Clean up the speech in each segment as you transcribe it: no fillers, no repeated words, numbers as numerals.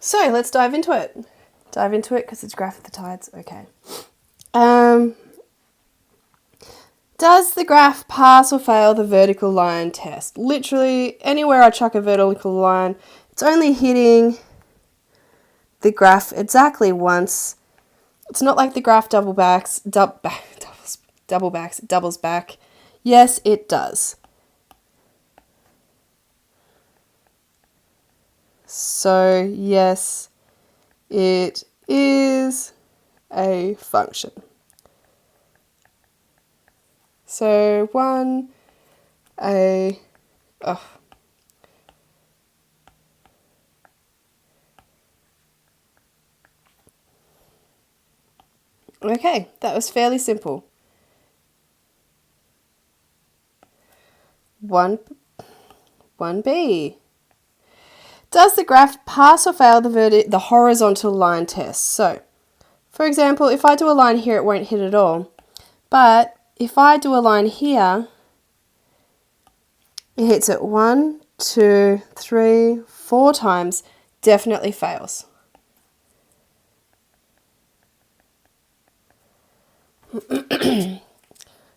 So let's dive into it. Dive into it because it's graph of the tides. Okay. Does the graph pass or fail the vertical line test? Literally, anywhere I chuck a vertical line, it's only hitting the graph exactly once. It's not like the graph doubles back. Yes, it does. So, yes, it is a function. So, Okay, that was fairly simple. 1B. Does the graph pass or fail the horizontal line test? So, for example, if I do a line here, it won't hit at all. But if I do a line here, it hits it 1, 2, 3, 4 times, definitely fails.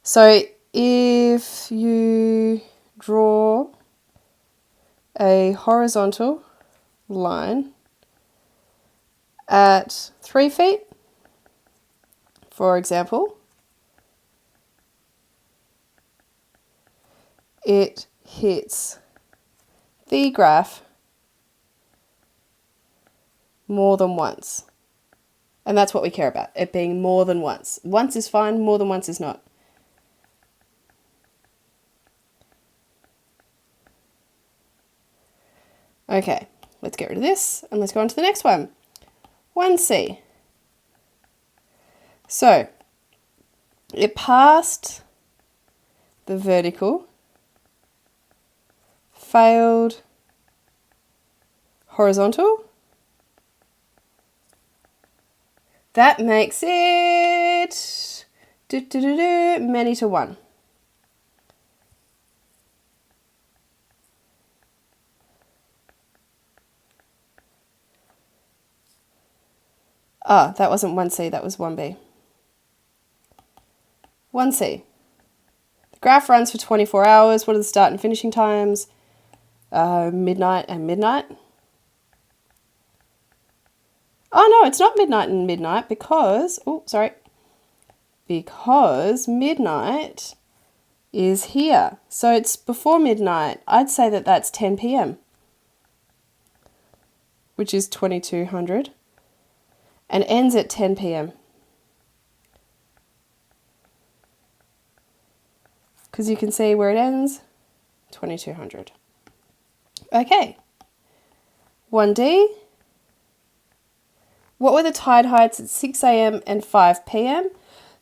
So if you draw a horizontal line at 3 feet, for example, it hits the graph more than once. And that's what we care about, it being more than once. Once is fine, more than once is not. Okay, let's get rid of this and let's go on to the next one. 1C. So, it passed the vertical, failed horizontal. That makes it many to 1. Ah, that wasn't 1C, that was 1B. 1C. The graph runs for 24 hours. What are the start and finishing times? Midnight and midnight. Oh no, it's not midnight and midnight because midnight is here. So it's before midnight. I'd say that that's 10 p.m. which is 2200 and ends at 10 p.m. because you can see where it ends, 2200. Okay. 1D. What were the tide heights at 6 a.m. and 5 p.m.?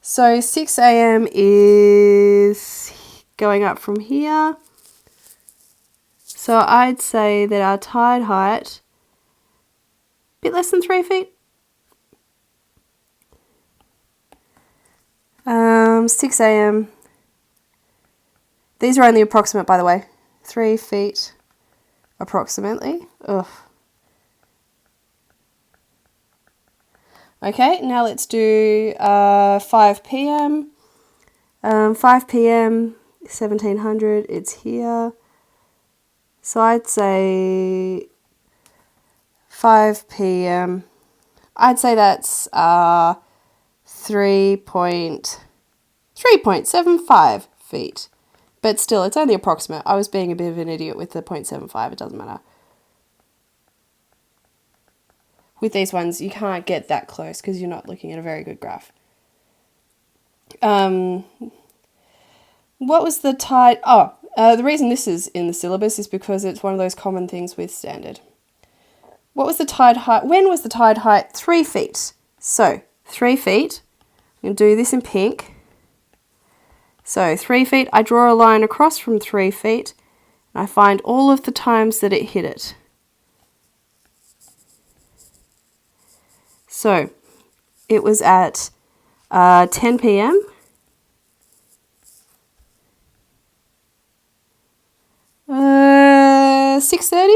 So 6 a.m. is going up from here. So I'd say that our tide height, a bit less than 3 feet. 6 a.m. These are only approximate, by the way. 3 feet approximately. Ugh. Okay, now let's do 5 p.m. 5 p.m. 1700, it's here. So I'd say 5 p.m. I'd say that's 3.75 feet. But still, it's only approximate. I was being a bit of an idiot with the 0.75, it doesn't matter. With these ones, you can't get that close because you're not looking at a very good graph. What was the tide? The reason this is in the syllabus is because it's one of those common things with standard. What was the tide height? When was the tide height? 3 feet. So, 3 feet. I'm going to do this in pink. So, 3 feet. I draw a line across from 3 feet. And I find all of the times that it hit it. So, it was at 10 p.m. Uh, 6:30.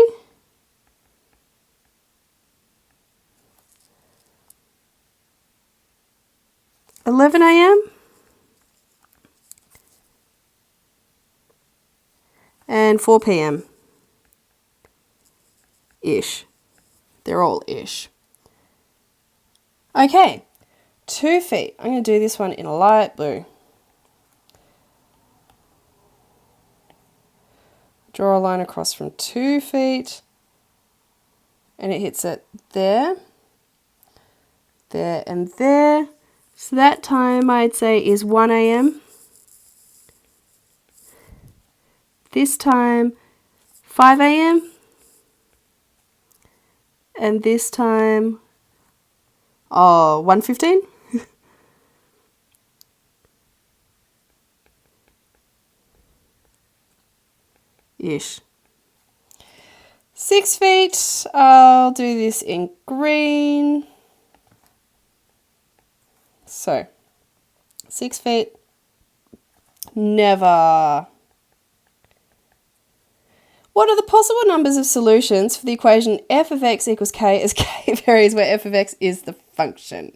11 a.m. and 4 p.m. Ish. They're all ish. Okay, 2 feet. I'm going to do this one in light blue. Draw a line across from 2 feet and it hits it there, there and there. So that time I'd say is 1 a.m. This time 5 a.m. and this time 1:15. Ish. 6 feet, I'll do this in green. So, 6 feet, never. What are the possible numbers of solutions for the equation f of x equals k as k varies where f of x is the function?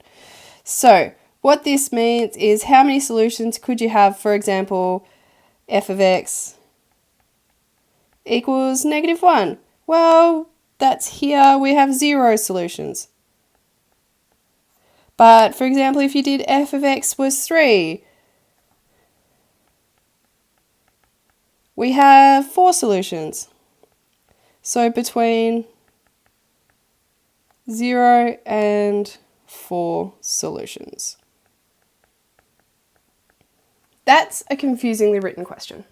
So, what this means is how many solutions could you have, for example, f of x equals -1. Well, that's here, we have 0 solutions. But, for example, if you did f of x was 3, we have 4 solutions. So between 0 and 4 solutions. That's a confusingly written question.